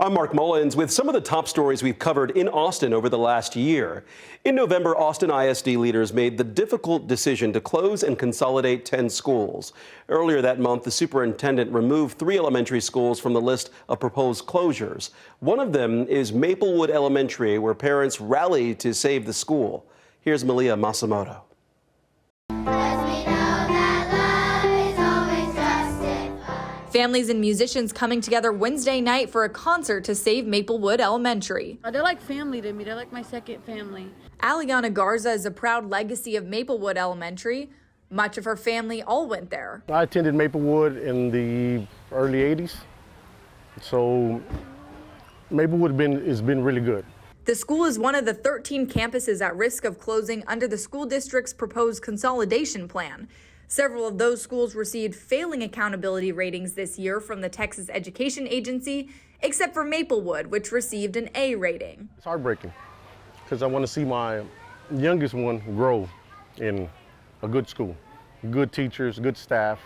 I'm Mark Mullins with some of the top stories we've covered in Austin over the last year. In November, Austin ISD leaders made the difficult decision to close and consolidate 10 schools. Earlier that month, the superintendent removed 3 elementary schools from the list of proposed closures. One of them is Maplewood Elementary, where parents rallied to save the school. Here's Malia Masamoto. Families and musicians coming together Wednesday night for a concert to save Maplewood Elementary. They're like family to me. They're like my second family. Aliana Garza is a proud legacy of Maplewood Elementary. Much of her family all went there. I attended Maplewood in the early 80s, so Maplewood has been really good. The school is one of the 13 campuses at risk of closing under the school district's proposed consolidation plan. Several of those schools received failing accountability ratings this year from the Texas Education Agency, except for Maplewood, which received an A rating. It's heartbreaking because I want to see my youngest one grow in a good school, good teachers, good staff,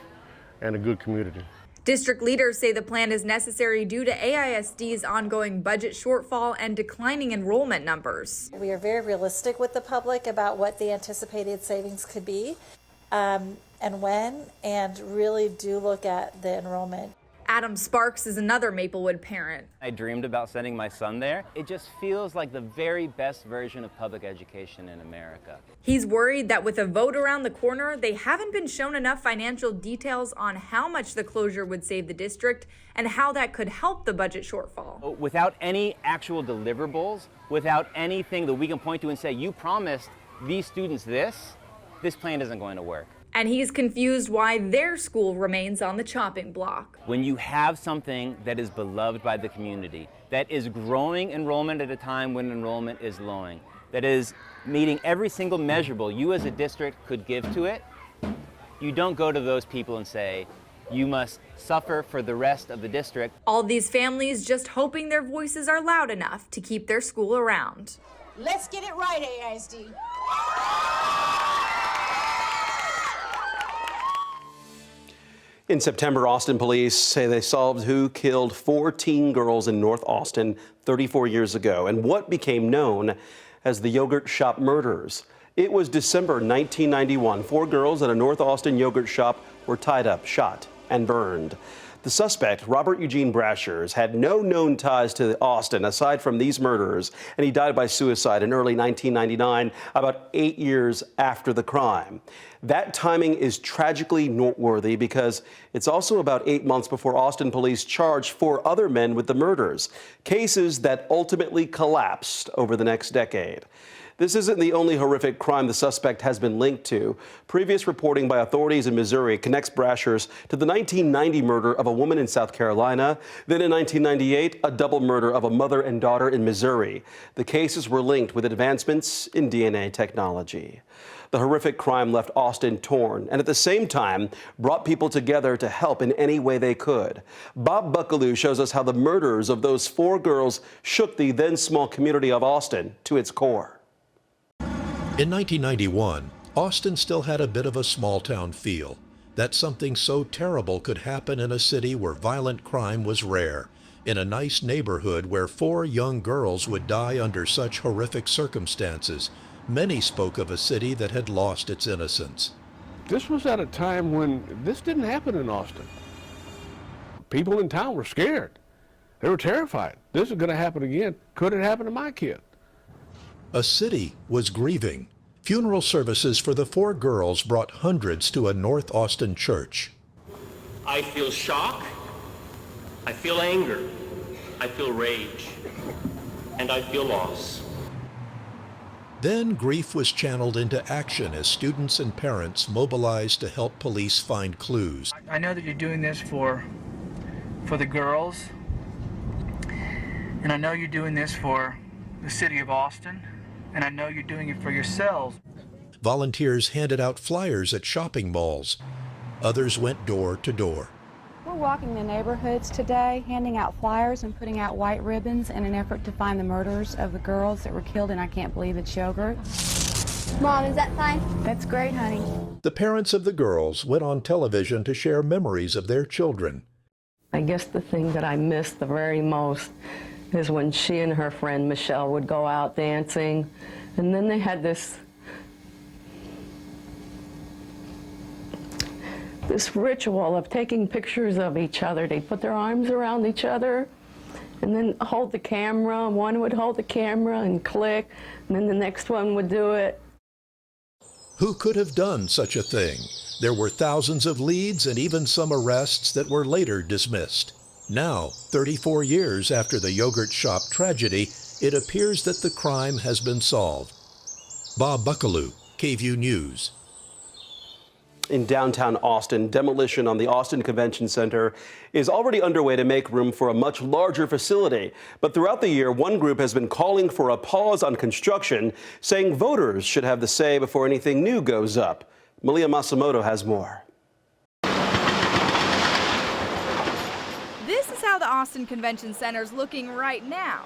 and a good community. District leaders say the plan is necessary due to AISD's ongoing budget shortfall and declining enrollment numbers. We are very realistic with the public about what the anticipated savings could be. And when, and really do look at the enrollment. Adam Sparks is another Maplewood parent. I dreamed about sending my son there. It just feels like the very best version of public education in America. He's worried that with a vote around the corner, they haven't been shown enough financial details on how much the closure would save the district and how that could help the budget shortfall. Without any actual deliverables, without anything that we can point to and say, you promised these students this plan isn't going to work. And he's confused why their school remains on the chopping block. When you have something that is beloved by the community, that is growing enrollment at a time when enrollment is lowering, that is meeting every single measurable you as a district could give to it, you don't go to those people and say, you must suffer for the rest of the district. All these families just hoping their voices are loud enough to keep their school around. Let's get it right, AISD. In September, Austin police say they solved who killed 4 teen girls in North Austin 34 years ago and what became known as the yogurt shop murders. It was December 1991. 4 girls at a North Austin yogurt shop were tied up, shot, and burned. The suspect, Robert Eugene Brashers, had no known ties to Austin aside from these murders, and he died by suicide in early 1999, about 8 years after the crime. That timing is tragically noteworthy because it's also about 8 months before Austin police charged 4 other men with the murders, cases that ultimately collapsed over the next decade. This isn't the only horrific crime the suspect has been linked to. Previous reporting by authorities in Missouri connects Brashers to the 1990 murder of a woman in South Carolina. Then in 1998, a double murder of a mother and daughter in Missouri. The cases were linked with advancements in DNA technology. The horrific crime left Austin torn and at the same time brought people together to help in any way they could. Bob Buckaloo shows us how the murders of those 4 girls shook the then small community of Austin to its core. In 1991, Austin still had a bit of a small-town feel, that something so terrible could happen in a city where violent crime was rare, in a nice neighborhood where 4 young girls would die under such horrific circumstances. Many spoke of a city that had lost its innocence. This was at a time when this didn't happen in Austin. People in town were scared. They were terrified. This is going to happen again. Could it happen to my kid? A city was grieving. Funeral services for the 4 girls brought hundreds to a North Austin church. I feel shock, I feel anger, I feel rage, and I feel loss. Then grief was channeled into action as students and parents mobilized to help police find clues. I know that you're doing this for the girls, and I know you're doing this for the city of Austin, and I know you're doing it for yourselves. Volunteers handed out flyers at shopping malls. Others went door to door. We're walking the neighborhoods today, handing out flyers and putting out white ribbons in an effort to find the murderers of the girls that were killed, and I can't believe it's yogurt. Mom, is that fine? That's great, honey. The parents of the girls went on television to share memories of their children. I guess the thing that I miss the very most is when she and her friend Michelle would go out dancing, and then they had this ritual of taking pictures of each other. They'd put their arms around each other and then hold the camera. One would hold the camera and click, and then the next one would do it. Who could have done such a thing? There were thousands of leads and even some arrests that were later dismissed. Now, 34 years after the yogurt shop tragedy, it appears that the crime has been solved. Bob Buckaloo, KVUE News. In downtown Austin, demolition on the Austin Convention Center is already underway to make room for a much larger facility. But throughout the year, one group has been calling for a pause on construction, saying voters should have the say before anything new goes up. Malia Masamoto has more. This is how the Austin Convention Center is looking right now.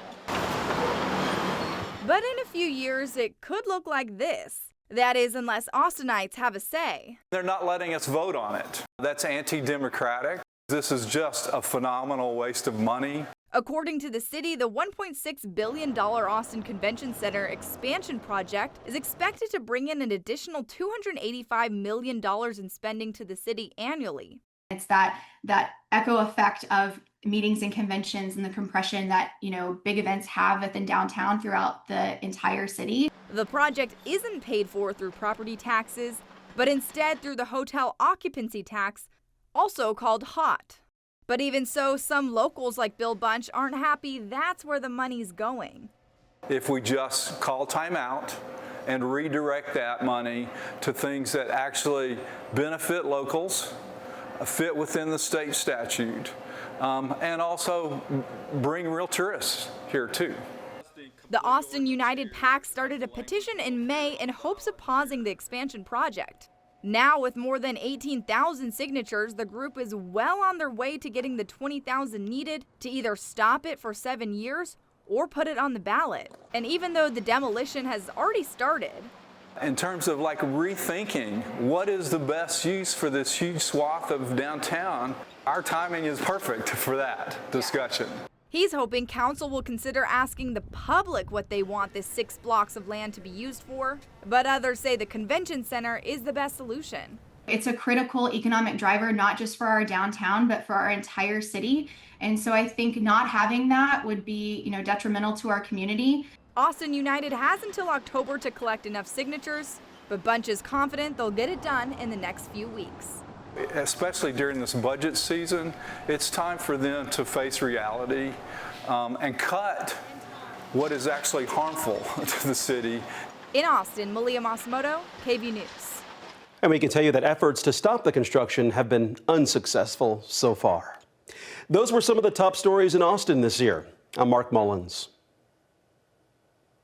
But in a few years, it could look like this. That is, unless Austinites have a say. They're not letting us vote on it. That's anti-democratic. This is just a phenomenal waste of money. According to the city, the $1.6 billion Austin Convention Center expansion project is expected to bring in an additional $285 million in spending to the city annually. It's that echo effect of meetings and conventions and the compression that, big events have within downtown throughout the entire city. The project isn't paid for through property taxes, but instead through the hotel occupancy tax, also called HOT. But even so, some locals like Bill Bunch aren't happy that's where the money's going. If we just call timeout and redirect that money to things that actually benefit locals, fit within the state statute, and also bring real tourists here too. The Austin United PAC started a petition in May in hopes of pausing the expansion project. Now, with more than 18,000 signatures, the group is well on their way to getting the 20,000 needed to either stop it for 7 years or put it on the ballot. And even though the demolition has already started, in terms of rethinking what is the best use for this huge swath of downtown, our timing is perfect for that discussion. he's hoping council will consider asking the public what they want this 6 blocks of land to be used for. But others say the convention center is the best solution. It's a critical economic driver, not just for our downtown, but for our entire city. And so I think not having that would be, detrimental to our community. Austin United has until October to collect enough signatures, but Bunch is confident they'll get it done in the next few weeks. Especially during this budget season, it's time for them to face reality and cut what is actually harmful to the city. In Austin, Malia Masamoto, KVUE News. And we can tell you that efforts to stop the construction have been unsuccessful so far. Those were some of the top stories in Austin this year. I'm Mark Mullins.